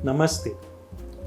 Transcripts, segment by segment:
नमस्ते,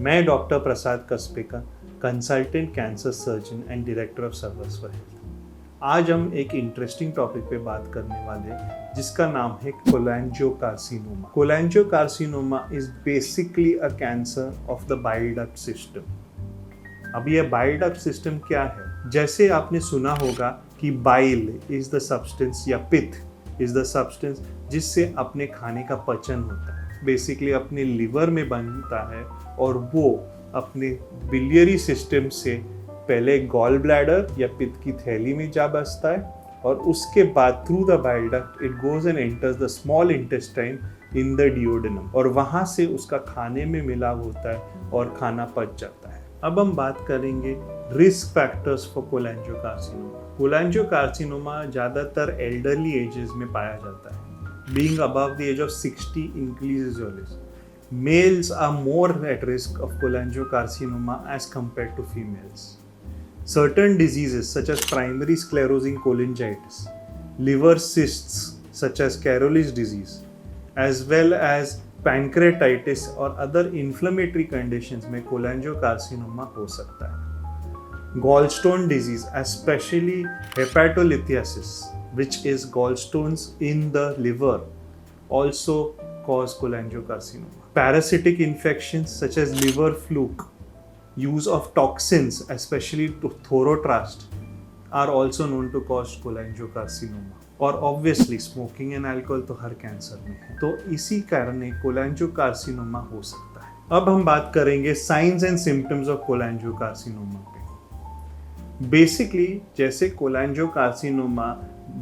मैं doctor Prasad Kaspekar, consultant cancer surgeon and director of Sarvasva health. आज हम एक इंटरेस्टिंग टॉपिक पे बात करने वाले हैं जिसका नाम है cholangiocarcinoma. Cholangiocarcinoma is basically a cancer of the bile duct system. अब ये बाइल डक्ट सिस्टम क्या है? जैसे आपने सुना होगा कि बाइल इज द सब्सटेंस या पित्त इज द सब्सटेंस जिससे अपने खाने का पचन होता है, बेसिकली अपने लिवर में बनता है और वो अपने बिलियरी सिस्टम से पहले गॉल ब्लैडर या पित्त की थैली में जा बसता है और उसके बाद through the bile duct it goes and enters the small intestine in the duodenum और वहाँ से उसका खाने में मिलाव होता है और खाना पच जाता है। अब हम बात करेंगे रिस्क फैक्टर्स फॉर कोलैंजियोकार्सिनोमा। कोलैंजियोकार्सिनोमा ज़्यादातर एल्डरली एजेस में पाया जाता है। Being above the age of 60 increases your risk. Males are more at risk of cholangiocarcinoma as compared to females. Certain diseases such as primary sclerosing cholangitis, liver cysts such as Caroli's disease, as well as pancreatitis or other inflammatory conditions में cholangiocarcinoma हो सकता है। Gallstone disease, especially hepatolithiasis, which is gallstones in the liver, also cause cholangiocarcinoma. Parasitic infections such as liver fluke, use of toxins, especially thorotrast, are also known to cause cholangiocarcinoma. और obviously smoking and alcohol तो हर cancer में है, तो इसी कारण cholangiocarcinoma हो सकता है। अब हम बात करेंगे signs and symptoms of cholangiocarcinoma पे। बेसिकली जैसे कोलैंजियोकार्सिनोमा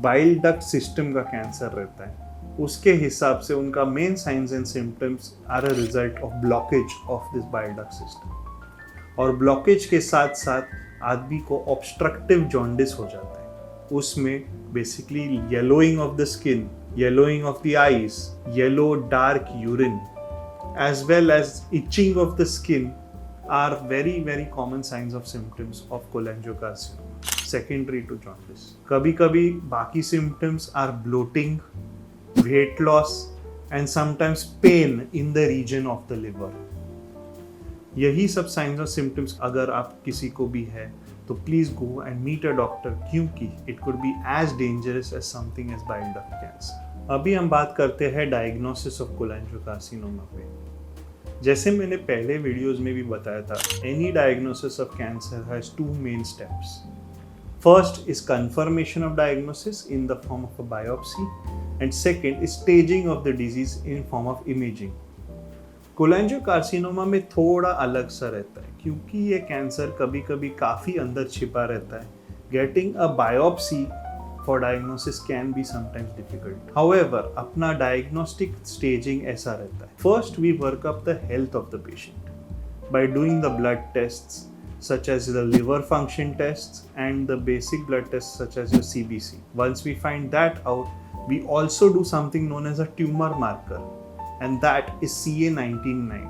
बाइल डक्ट सिस्टम का कैंसर रहता है, उसके हिसाब से उनका main signs and symptoms are a result of blockage of this bile duct system. और ब्लॉकेज के साथ साथ आदमी को ऑब्स्ट्रक्टिव जॉन्डिस हो जाता है। उसमें basically yellowing of the skin, yellowing of the eyes, yellow dark urine, as well as itching of the skin are very common signs of symptoms of cholangiocarcinoma secondary to jaundice. कभी-कभी बाकी symptoms are bloating, weight loss and sometimes pain in the region of the liver. यही सब signs और symptoms अगर आप किसी को भी है तो please go and meet a doctor, क्योंकि it could be as dangerous as something as bile duct cancer. अभी हम बात करते हैं diagnosis of cholangiocarcinoma पे। जैसे मैंने पहले वीडियोस में भी बताया था, any diagnosis of cancer has two main steps. First is confirmation of diagnosis in the form of a biopsy and second is staging of the disease in form of imaging. Cholangiocarcinoma में थोड़ा अलग सा रहता है क्योंकि ये cancer कभी कभी काफ़ी अंदर छिपा रहता है। Getting a biopsy for diagnosis can be sometimes difficult. However, अपना diagnostic staging ऐसा रहता है। First, we work up the health of the patient by doing the blood tests such as the liver function tests and the basic blood tests such as your CBC. Once we find that out, we also do something known as a tumor marker and that is CA19-9.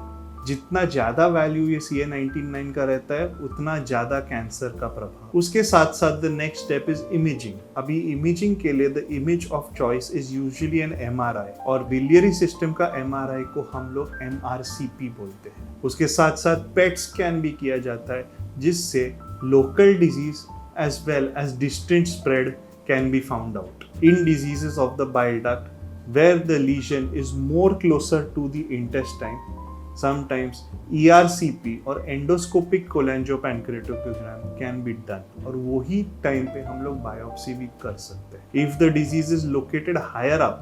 जितना ज़्यादा value ये CA19-9 का रहता है उतना ज़्यादा cancer का प्रभाव। उसके साथ साथ the next step is imaging. अभी इमेजिंग के लिए the image of choice is usually an MRI और बिलियरी सिस्टम का MRI को हम लोग MRCP बोलते हैं। उसके साथ साथ पेट स्कैन भी किया जाता है जिससे local disease as well as distant spread can be found out in diseases of the bile duct where the lesion is more closer to the intestine. Sometimes ERCP और endoscopic cholangiopancreatography can be done और वही time पे हम लोग biopsy भी कर सकते हैं। If the disease is located higher up,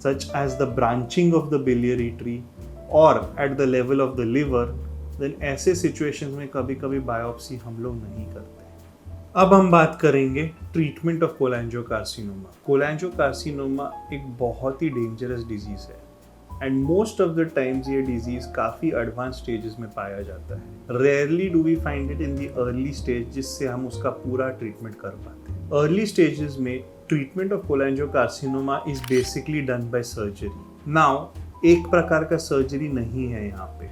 such as the branching of the biliary tree or at the level of the liver, then ऐसे situations में कभी कभी बायोप्सी हम लोग नहीं करते। अब हम बात करेंगे ट्रीटमेंट ऑफ कोलैंजियोकार्सिनोमा। कोलैंजियोकार्सिनोमा एक बहुत ही डेंजरस डिजीज है and most of the times ये डिजीज काफ़ी एडवांस स्टेजेस में पाया जाता है। Rarely do we find it in the early stage जिससे हम उसका पूरा ट्रीटमेंट कर पाते हैं। अर्ली स्टेजेस में treatment of cholangiocarcinoma is basically done by surgery. Now एक प्रकार का सर्जरी नहीं है यहाँ पे,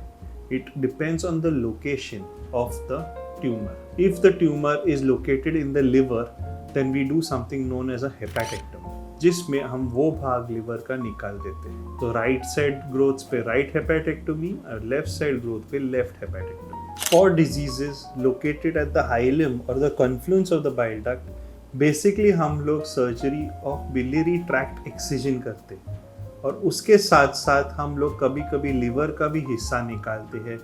it depends on the location of the tumour. If the tumour is located in the liver then we do something known as a hepatectomy. जिसमें हम वो भाग लिवर का निकाल देते हैं। तो राइट साइड ग्रोथ पे राइट हेपेटेक्टोमी और लेफ्ट साइड ग्रोथ पे left hepatectomy. For diseases located at the hilum और the confluence of the bile duct, basically हम लोग surgery of biliary tract excision करते हैं और उसके साथ साथ हम लोग कभी कभी लिवर का भी हिस्सा निकालते हैं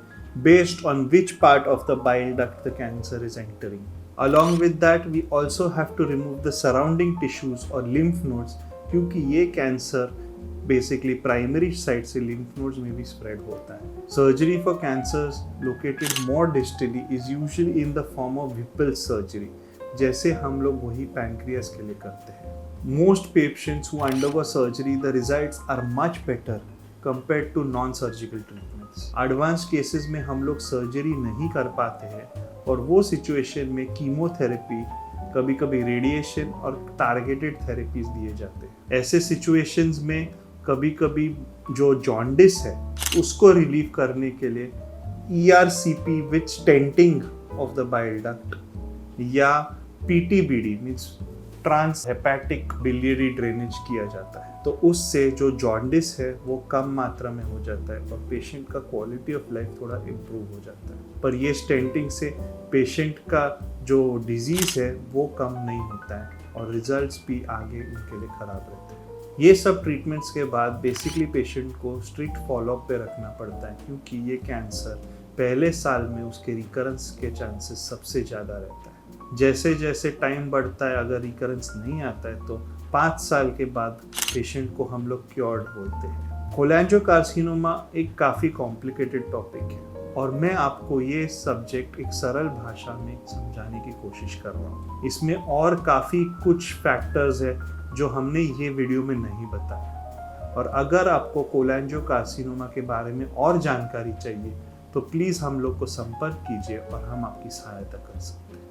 based on which part of the bile duct the cancer is entering. Along with that, we also have to remove the surrounding tissues or lymph nodes क्योंकि ये कैंसर बेसिकली प्राइमरी साइड से lymph nodes में भी spread होता है. Surgery for cancers located more distally is usually in the form of Whipple surgery, जैसे हम लोग वही पैंक्रियास के लिए करते हैं. Most patients who undergo surgery, the results are much better compared to non-surgical treatments. Advance cases में हम लोग सर्जरी नहीं कर पाते हैं और वो सिचुएशन में कीमोथेरेपी, कभी कभी रेडिएशन और टारगेटेड थेरेपीज दिए जाते हैं. ऐसे सिचुएशंस में कभी कभी जो जॉन्डिस है उसको रिलीव करने के लिए ERCP with stenting of the bile duct या PTBD means trans hepatic biliary drainage किया जाता है. तो उससे जो जॉन्डिस है वो कम मात्रा में हो जाता है और पेशेंट का क्वालिटी ऑफ लाइफ थोड़ा इम्प्रूव हो जाता है. पर ये स्टेंटिंग से पेशेंट का जो डिजीज़ है वो कम नहीं होता है और रिजल्ट्स भी आगे उनके लिए ख़राब रहते हैं. ये सब ट्रीटमेंट्स के बाद बेसिकली पेशेंट को स्ट्रिक्ट फॉलोअप पे रखना पड़ता है क्योंकि ये कैंसर पहले साल में उसके रिकरेंस के चांसेस सबसे ज़्यादा रहता है. जैसे जैसे टाइम बढ़ता है, अगर रिकरेंस नहीं आता है तो 5 साल के बाद पेशेंट को हम लोग क्योर्ड बोलते हैं. कोलेंजियोकार्सिनोमा एक काफ़ी कॉम्प्लिकेटेड टॉपिक है और मैं आपको ये सब्जेक्ट एक सरल भाषा में समझाने की कोशिश कर रहा हूँ. इसमें और काफ़ी कुछ फैक्टर्स है जो हमने ये वीडियो में नहीं बताया और अगर आपको कोलेंजियोकार्सिनोमा के बारे में और जानकारी चाहिए तो प्लीज़ हम लोग को संपर्क कीजिए और हम आपकी सहायता कर सकते हैं.